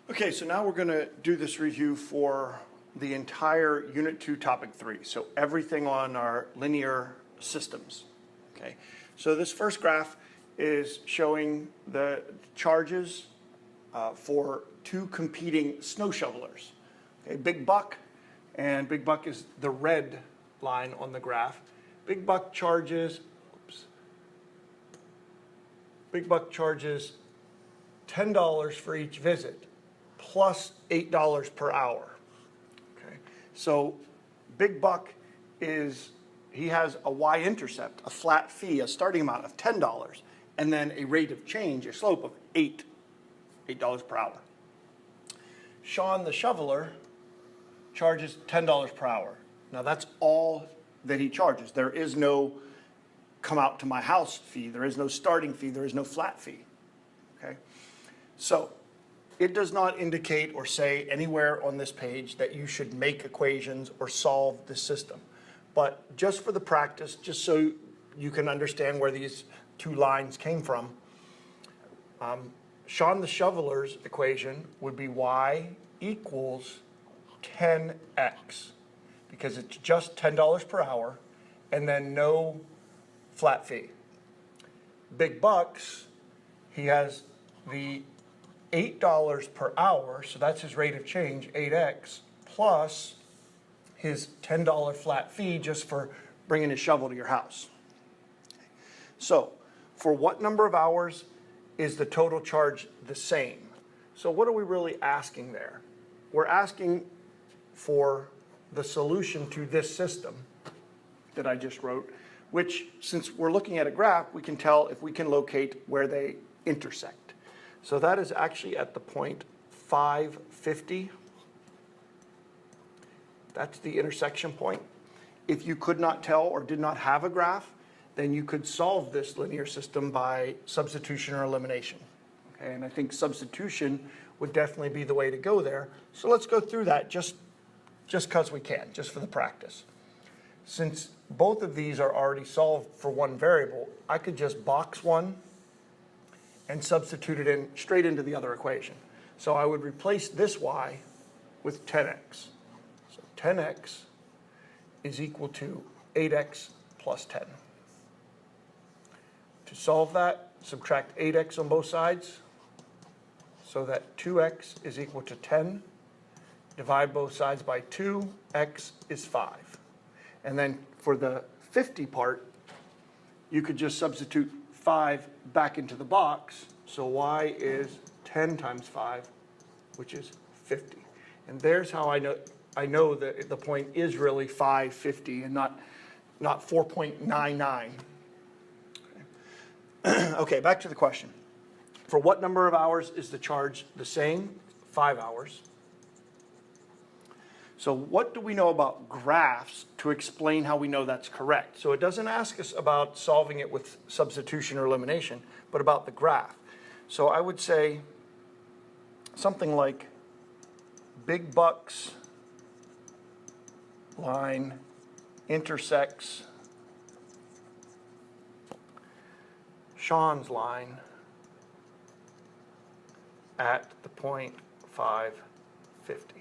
Okay, so now we're going to do this review for the entire Unit 2, Topic 3. So everything on our linear systems. Okay, so this first graph is showing the charges for two competing snow shovelers. Okay, Big Buck, and Big Buck is the red line on the graph. Big Buck charges, Big Buck charges $10 for each visit, plus $8 per hour. Okay, so Big Buck he has a y-intercept, a flat fee, a starting amount of $10, and then a rate of change, a slope of $8 per hour. Sean the shoveler charges $10 per hour. Now that's all that he charges. There is no come out to my house fee. There is no starting fee. There is no flat fee. Okay, so it does not indicate or say anywhere on this page that you should make equations or solve this system. But just for the practice, just so you can understand where these two lines came from, Sean the shoveler's equation would be y equals 10x, because it's just $10 per hour and then no flat fee. Big Buck's, he has the $8 per hour, so that's his rate of change, 8x, plus his $10 flat fee just for bringing his shovel to your house. So for what number of hours is the total charge the same? So what are we really asking there? We're asking for the solution to this system that I just wrote, which, since we're looking at a graph, we can tell if we can locate where they intersect. So that is actually at the point 550. That's the intersection point. If you could not tell or did not have a graph, then you could solve this linear system by substitution or elimination. Okay, and I think substitution would definitely be the way to go there. So let's go through that just because we can, just for the practice. Since both of these are already solved for one variable, I could just box one and substitute it in straight into the other equation. So I would replace this y with 10x. So 10x is equal to 8x plus 10. To solve that, subtract 8x on both sides, so that 2x is equal to 10. Divide both sides by 2, x is 5. And then for the 50 part, you could just substitute 5 back into the box. So y is 10 times 5, which is 50. And there's how I know that the point is really 550 and not 4.99. Okay. Okay, back to the question. For what number of hours is the charge the same? 5 hours. So what do we know about graphs to explain how we know that's correct? So it doesn't ask us about solving it with substitution or elimination, but about the graph. So I would say something like Big Buck's line intersects Sean's line at the point 550.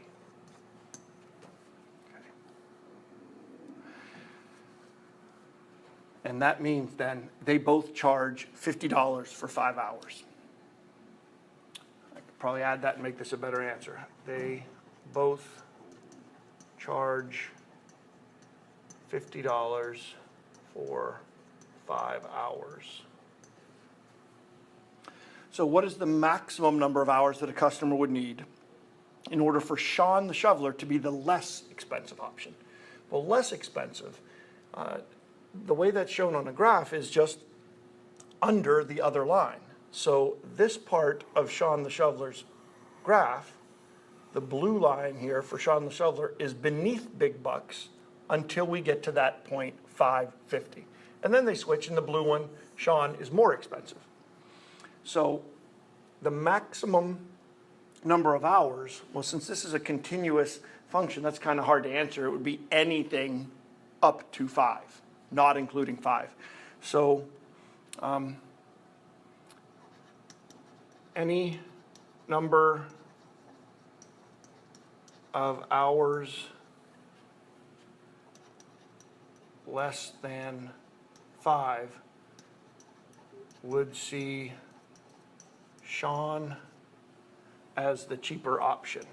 And that means then they both charge $50 for 5 hours. I could probably add that and make this a better answer. They both charge $50 for 5 hours. So what is the maximum number of hours that a customer would need in order for Sean the shoveler to be the less expensive option? Well, less expensive, the way that's shown on a graph is just under the other line. So this part of Sean the shoveler's graph, the blue line here for Sean the shoveler, is beneath Big Buck's until we get to that point 550. And then they switch, and the blue one, Sean, is more expensive. So the maximum number of hours, well, since this is a continuous function, that's kind of hard to answer. It would be anything up to 5, not including 5. So any number of hours less than 5 would see Sean as the cheaper option.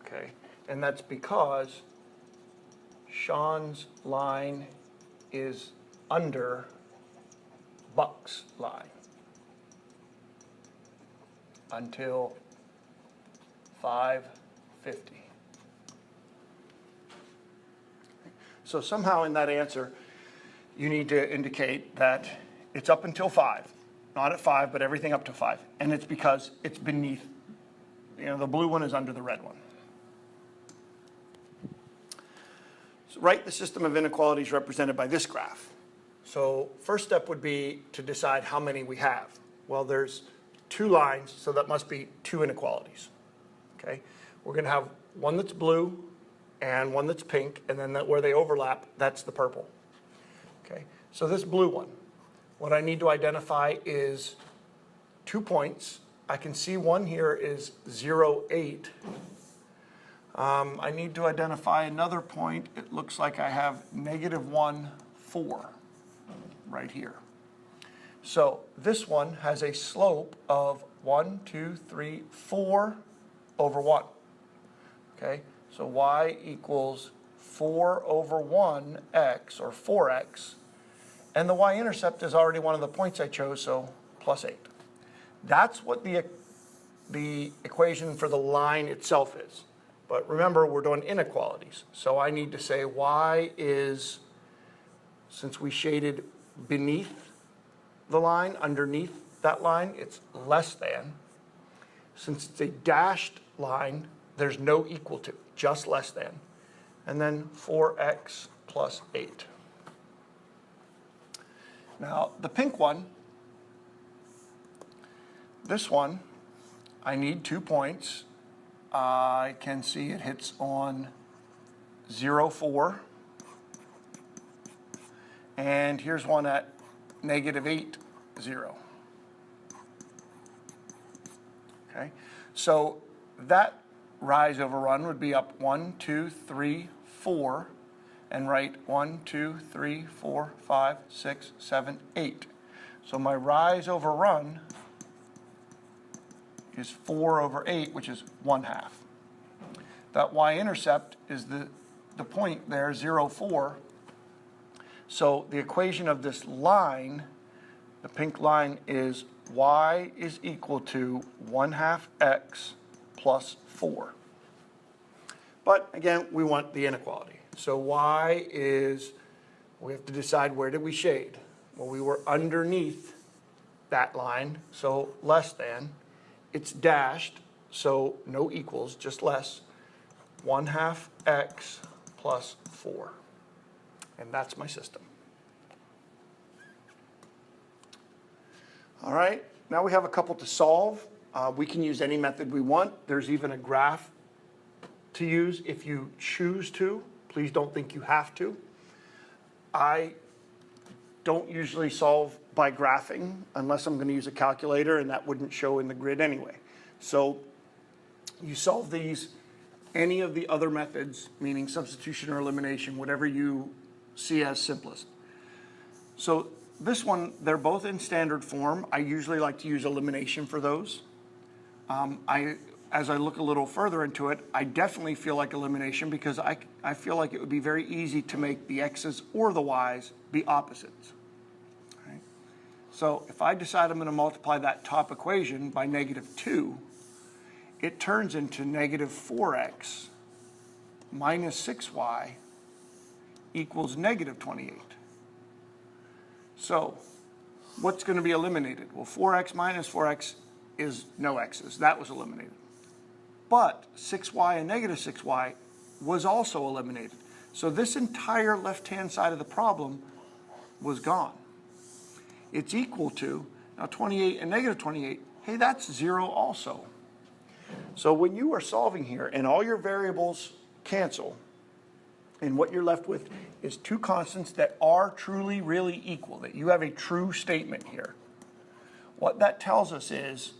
Okay, and that's because Sean's line is under Buck's line until 550. So somehow in that answer, you need to indicate that it's up until 5, not at 5, but everything up to 5. And it's because it's beneath, the blue one is under the red one. So write the system of inequalities represented by this graph. So first step would be to decide how many we have. Well, there's 2 lines, so that must be 2 inequalities. Okay, we're going to have one that's blue and one that's pink, and then where they overlap, that's the purple. Okay, so this blue one, what I need to identify is 2 points. I can see one here is 0, 8. I need to identify another point. It looks like I have -1, 4 right here. So this one has a slope of 1, 2, 3, 4 over 1. Okay, so y equals 4 over 1x, or 4x, and the y-intercept is already one of the points I chose, so +8. That's what the equation for the line itself is. But remember, we're doing inequalities, so I need to say y is, since we shaded beneath the line, underneath that line, it's less than. Since it's a dashed line, there's no equal to, just less than. And then 4x plus 8. Now, the pink one, this one, I need 2 points. I can see it hits on 0, 4. And here's one at -8, 0. Okay, so that rise over run would be up 1, 2, 3, 4, and write 1, 2, 3, 4, 5, 6, 7, 8. So my rise over run is 4 over 8, which is 1/2. That y-intercept is the point there, 0, 4. So the equation of this line, the pink line, is y is equal to 1/2 x plus 4. But again, we want the inequality. So y is, we have to decide where did we shade. Well, we were underneath that line, so less than. It's dashed, so no equals, just less. 1/2 x plus 4. And that's my system. All right, now we have a couple to solve. We can use any method we want. There's even a graph to use if you choose to. Please don't think you have to. I don't usually solve by graphing unless I'm going to use a calculator, and that wouldn't show in the grid anyway. So you solve these any of the other methods, meaning substitution or elimination, whatever you see as simplest. So this one, they're both in standard form. I usually like to use elimination for those. As I look a little further into it, I definitely feel like elimination because I feel like it would be very easy to make the x's or the y's be opposites. Right? So if I decide I'm going to multiply that top equation by -2, it turns into -4x minus 6y equals -28. So what's going to be eliminated? Well, 4x minus 4x is no x's. That was eliminated. But 6y and -6y was also eliminated. So this entire left-hand side of the problem was gone. It's equal to, now 28 and -28, hey, that's 0 also. So when you are solving here and all your variables cancel, and what you're left with is 2 constants that are truly, really equal, that you have a true statement here. What that tells us is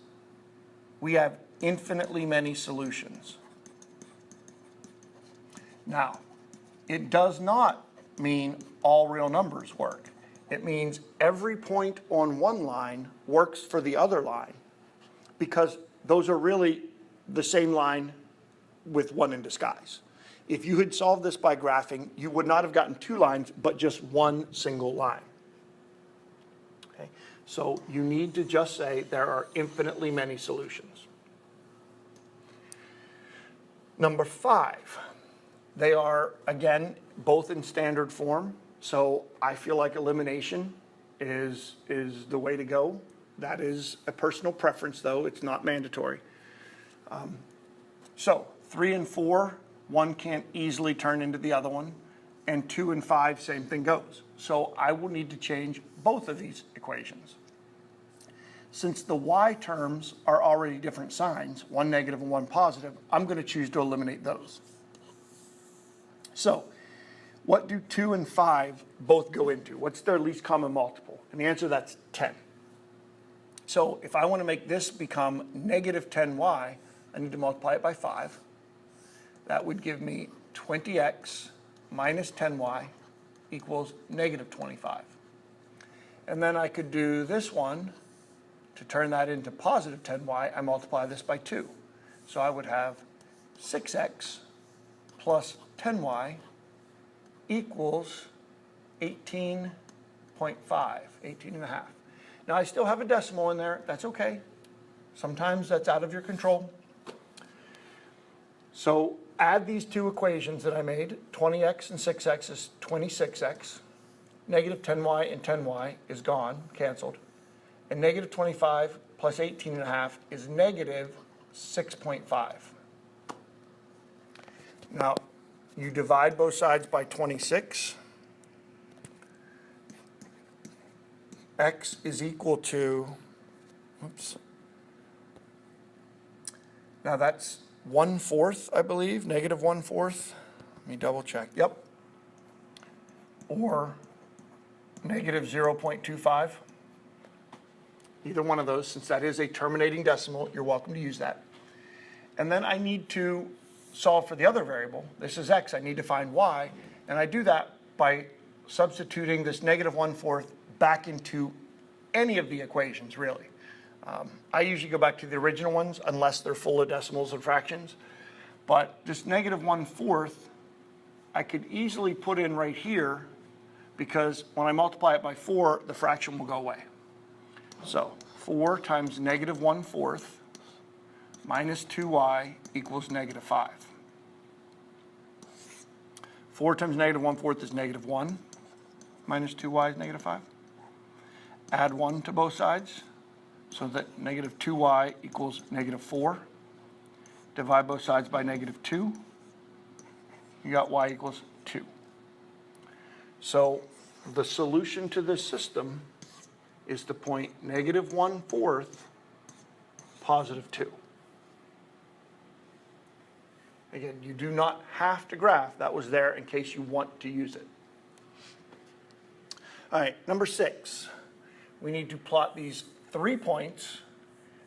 we have infinitely many solutions. Now, it does not mean all real numbers work. It means every point on one line works for the other line, because those are really the same line with one in disguise. If you had solved this by graphing, you would not have gotten two lines, but just one single line. Okay? So you need to just say there are infinitely many solutions. Number 5, they are, again, both in standard form. So I feel like elimination is the way to go. That is a personal preference, though. It's not mandatory. So 3 and 4, one can't easily turn into the other one. And 2 and 5, same thing goes. So I will need to change both of these equations. Since the y terms are already different signs, one negative and one positive, I'm going to choose to eliminate those. So what do 2 and 5 both go into? What's their least common multiple? And the answer, that's 10. So if I want to make this become negative 10y, I need to multiply it by 5. That would give me 20x minus 10y equals negative 25. And then I could do this one. To turn that into positive 10y, I multiply this by 2. So I would have 6x plus 10y equals 18.5, 18 and a half. Now I still have a decimal in there. That's okay. Sometimes that's out of your control. So add these two equations that I made. 20x and 6x is 26x. Negative 10y and 10y is gone, canceled. And negative 25 plus 18 and a half is negative 6.5. Now, you divide both sides by 26. X is equal to, oops. Now that's 1/4, I believe, negative 1/4. Let me double check. Yep. Or negative 0.25. Either one of those, since that is a terminating decimal, you're welcome to use that. And then I need to solve for the other variable. This is x. I need to find y. And I do that by substituting this negative 1/4 back into any of the equations, really. I usually go back to the original ones, unless they're full of decimals and fractions. But this negative 1/4, I could easily put in right here, because when I multiply it by 4, the fraction will go away. So 4 times negative 1/4 minus 2y equals negative 5. 4 times negative 1/4 is negative 1. Minus 2y is negative 5. Add 1 to both sides, so that negative 2y equals negative 4. Divide both sides by negative 2. You got y equals 2. So the solution to this system is the point negative 1/4, positive 2. Again, you do not have to graph. That was there in case you want to use it. All right, number 6. We need to plot these 3 points,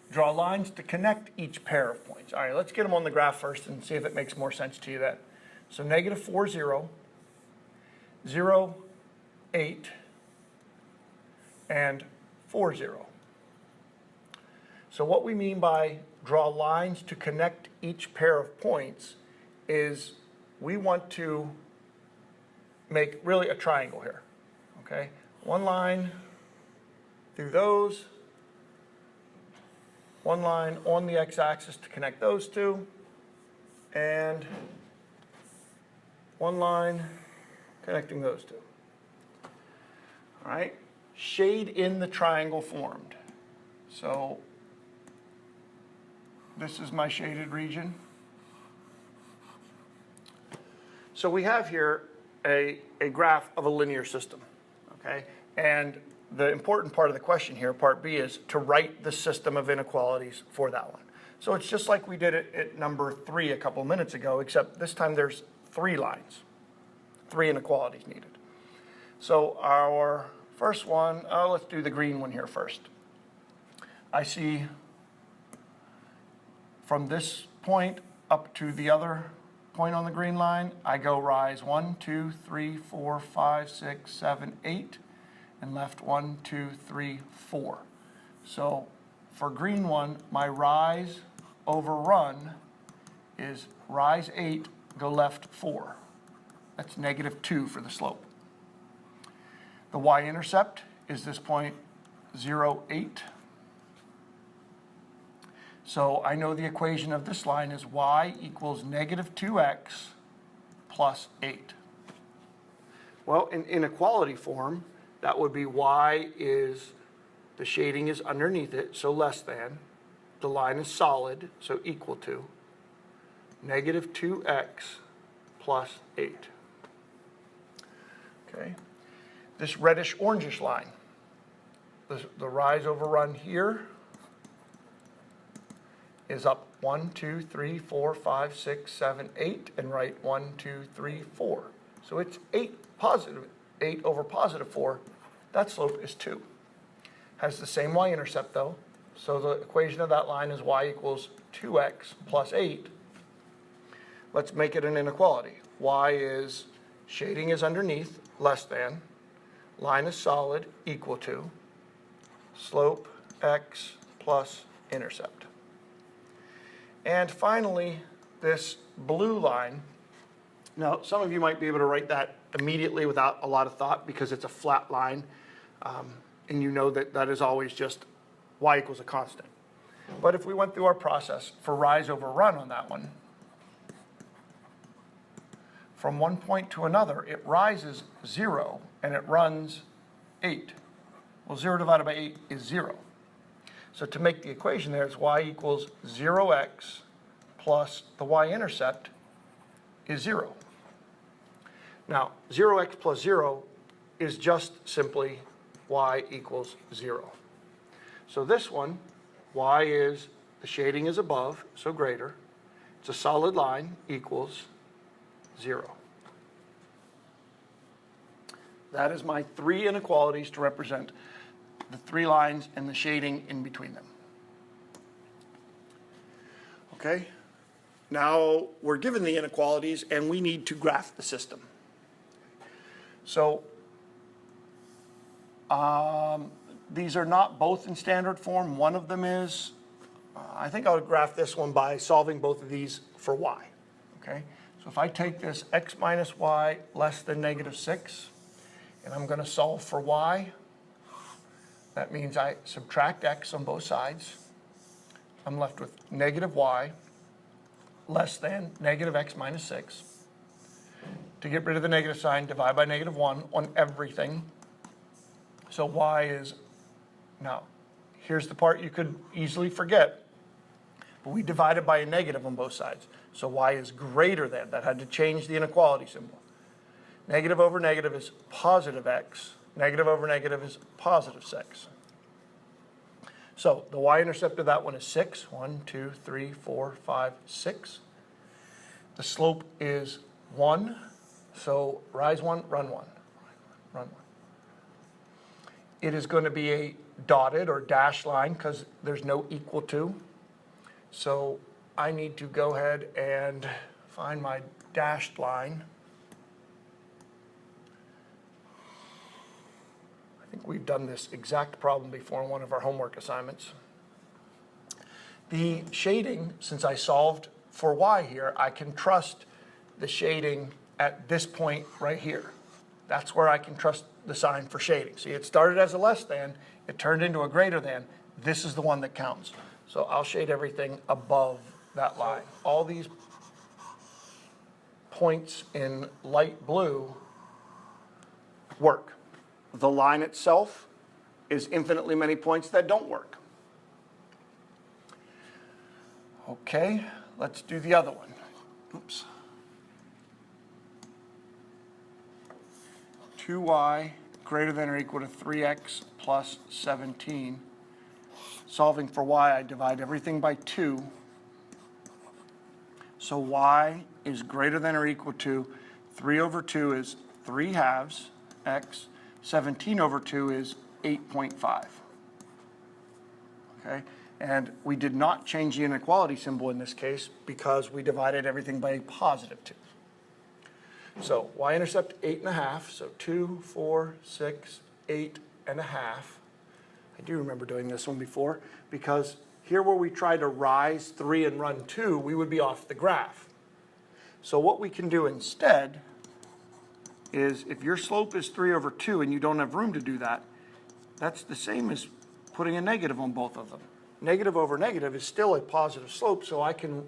draw lines to connect each pair of points. All right, let's get them on the graph first and see if it makes more sense to you then. So negative 4, 0, 0, 8, and 4, 0. So what we mean by draw lines to connect each pair of points is we want to make really a triangle here, okay? One line through those, one line on the x-axis to connect those two, and one line connecting those two. All right, shade in the triangle formed. So this is my shaded region. So we have here a graph of a linear system, okay? And the important part of the question here, part B, is to write the system of inequalities for that one. So it's just like we did it at number 3 a couple minutes ago, except this time there's 3 lines, 3 inequalities needed. So our first one, let's do the green one here first. I see from this point up to the other point on the green line, I go rise 1, 2, 3, 4, 5, 6, 7, 8, and left 1, 2, 3, 4. So for green one, my rise over run is rise 8, go left 4. That's -2 for the slope. The y-intercept is this point 0, 8. So I know the equation of this line is y equals -2x plus 8. Well, in inequality form, that would be y is, the shading is underneath it, so less than. The line is solid, so equal to -2x plus 8. Okay. This reddish orangish line, the rise over run here is up 1, 2, 3, 4, 5, 6, 7, 8, and right 1, 2, 3, 4. So it's 8 over positive 4. That slope is 2. Has the same y-intercept though, so the equation of that line is y equals 2x plus 8. Let's make it an inequality. Y is, shading is underneath, less than, line is solid, equal to, slope x plus intercept. And finally, this blue line. Now, some of you might be able to write that immediately without a lot of thought because it's a flat line, and you know that that is always just y equals a constant. But if we went through our process for rise over run on that one, from one point to another, it rises 0 and it runs 8. Well, 0 divided by 8 is 0. So to make the equation there, it's y equals 0x plus the y-intercept is 0. Now, 0x plus 0 is just simply y equals 0. So this one, y is, the shading is above, so greater. It's a solid line, equals 0. That is my 3 inequalities to represent the 3 lines and the shading in between them. Okay, now we're given the inequalities and we need to graph the system. So these are not both in standard form. One of them is, I think I'll graph this one by solving both of these for y. Okay, so if I take this x minus y less than -6, and I'm going to solve for y, that means I subtract x on both sides. I'm left with -y less than -x minus 6. To get rid of the negative sign, divide by -1 on everything. So y is, now, here's the part you could easily forget, but we divided by a negative on both sides. So y is greater than, that had to change the inequality symbol. Negative over negative is positive x. Negative over negative is positive 6. So the y-intercept of that one is 6. 1, 2, 3, 4, 5, 6. The slope is 1. So rise 1, run 1. Run 1. It is going to be a dotted or dashed line because there's no equal to. So I need to go ahead and find my dashed line. I think we've done this exact problem before in one of our homework assignments. The shading, since I solved for y here, I can trust the shading at this point right here. That's where I can trust the sign for shading. See, it started as a less than, it turned into a greater than. This is the one that counts. So I'll shade everything above that line. All these points in light blue work. The line itself is infinitely many points that don't work. Okay, let's do the other one. Oops. 2y greater than or equal to 3x plus 17. Solving for y, I divide everything by 2. So y is greater than or equal to 3 over 2 is 3 halves x. 17 over 2 is 8.5. okay? And we did not change the inequality symbol in this case because we divided everything by a positive 2. So y-intercept 8.5, so 2, 4, 6, 8.5. I do remember doing this one before because here where we try to rise 3 and run 2, we would be off the graph. So what we can do instead is if your slope is 3 over 2 and you don't have room to do that, that's the same as putting a negative on both of them. Negative over negative is still a positive slope, so I can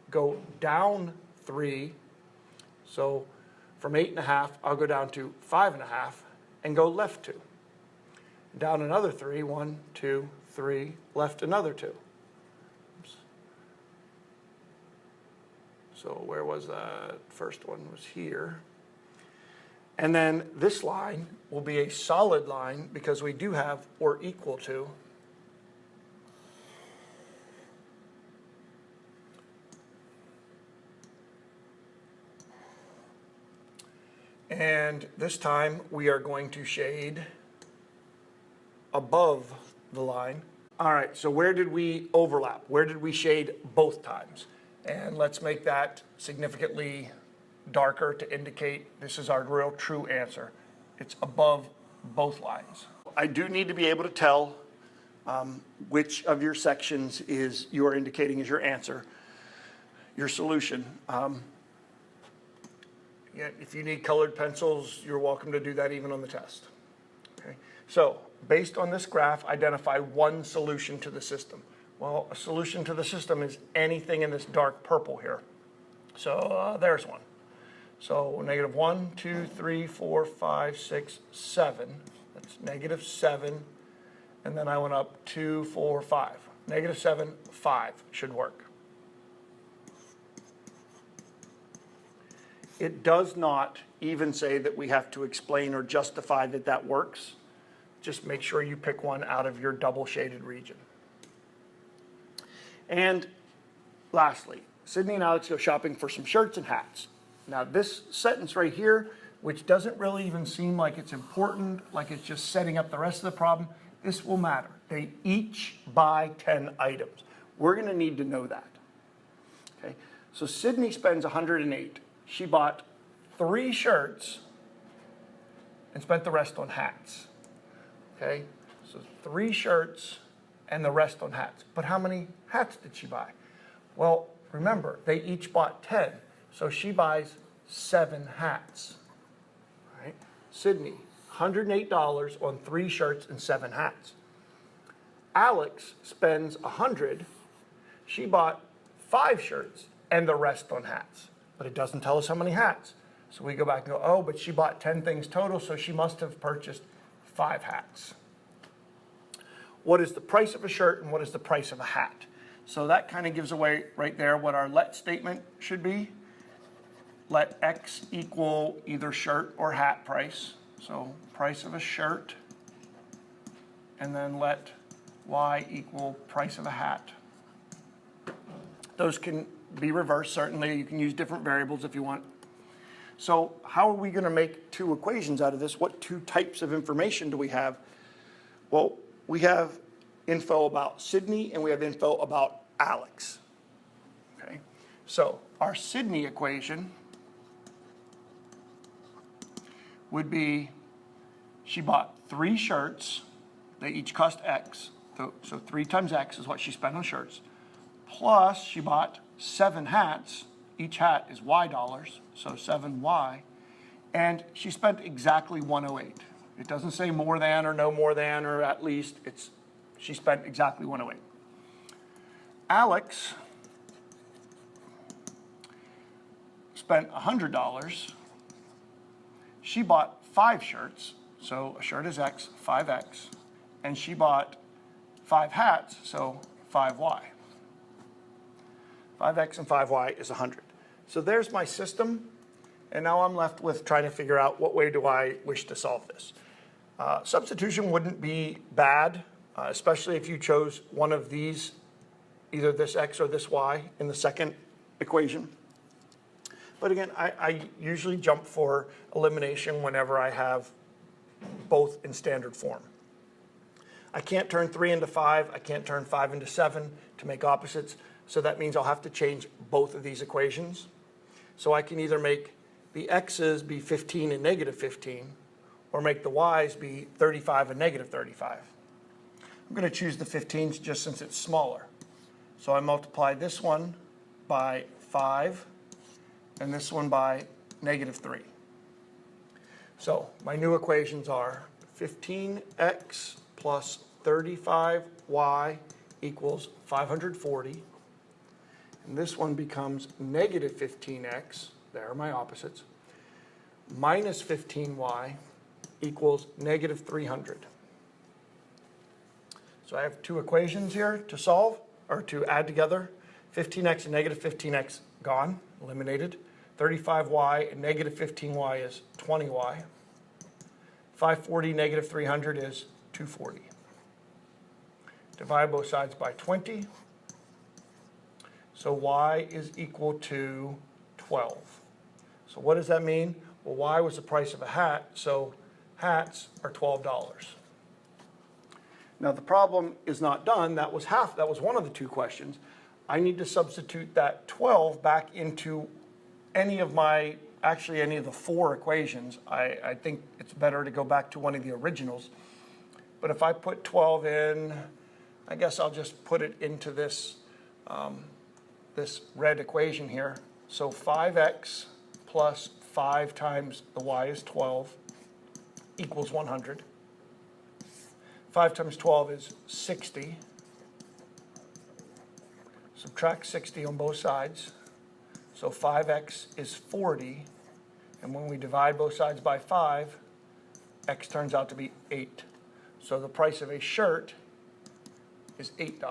go down 3. So from 8.5, I'll go down to 5.5 and go left 2. Down another 3, 1, 2, 3, left another 2. Oops. So where was that? First one was here. And then this line will be a solid line because we do have or equal to. And this time we are going to shade above the line. All right, so where did we overlap? Where did we shade both times? And let's make that significantly darker to indicate this is our real true answer. It's above both lines. I do need to be able to tell which of your sections is you are indicating as your answer, your solution. Yeah, if you need colored pencils, you're welcome to do that even on the test. Okay. So based on this graph, identify one solution to the system. Well, a solution to the system is anything in this dark purple here. So there's one. So negative 1, 2, 3, 4, 5, 6, 7. That's negative 7. And then I went up 2, 4, 5. Negative 7, 5 should work. It does not even say that we have to explain or justify that that works. Just make sure you pick one out of your double shaded region. And lastly, Sydney and Alex go shopping for some shirts and hats. Now this sentence right here, which doesn't really even seem like it's important, like it's just setting up the rest of the problem, this will matter. They each buy 10 items. We're going to need to know that. Okay, so Sydney spends 108. She bought 3 shirts and spent the rest on hats. Okay, so 3 shirts and the rest on hats. But how many hats did she buy? Well, remember, they each bought 10. So she buys 7 hats. All right, Sydney, $108 on 3 shirts and 7 hats. Alex spends 100. She bought 5 shirts and the rest on hats. But it doesn't tell us how many hats. So we go back and go, oh, but she bought 10 things total, so she must have purchased 5 hats. What is the price of a shirt and what is the price of a hat? So that kind of gives away right there what our let statement should be. Let X equal either shirt or hat price. So price of a shirt, and then let Y equal price of a hat. Those can be reversed, certainly. You can use different variables if you want. So how are we going to make 2 equations out of this? What 2 types of information do we have? Well, we have info about Sydney and we have info about Alex. Okay, so our Sydney equation would be she bought 3 shirts. They each cost X. So 3 times X is what she spent on shirts. Plus she bought 7 hats. Each hat is Y dollars, so 7Y. And she spent exactly 108. It doesn't say more than or no more than or at least. She spent exactly 108. Alex spent $100. She bought 5 shirts, so a shirt is X, 5X. And she bought 5 hats, so 5Y. 5X and 5Y is 100. So there's my system, and now I'm left with trying to figure out what way do I wish to solve this. Substitution wouldn't be bad, especially if you chose one of these, either this X or this Y in the second equation. But again, I usually jump for elimination whenever I have both in standard form. I can't turn 3 into 5, I can't turn 5 into 7 to make opposites, so that means I'll have to change both of these equations. So I can either make the x's be 15 and negative 15, or make the y's be 35 and negative 35. I'm going to choose the 15s just since it's smaller. So I multiply this one by 5, and this one by negative 3. So my new equations are 15x plus 35y equals 540. And this one becomes negative 15x, there are my opposites, minus 15y equals negative 300. So I have two equations here to solve, or to add together. 15x and negative 15x gone, eliminated. 35y and negative 15y is 20y. 540 negative 300 is 240. Divide both sides by 20. So y is equal to 12. So what does that mean? Well, y was the price of a hat, so hats are $12. Now the problem is not done. That was one of the two questions. I need to substitute that 12 back into any of the four equations. I think it's better to go back to one of the originals. But if I put 12 in, I guess I'll just put it into this, this red equation here. So 5x plus 5 times the y is 12 equals 100. 5 times 12 is 60. Subtract 60 on both sides. So 5x is 40. And when we divide both sides by 5, x turns out to be 8. So the price of a shirt is $8.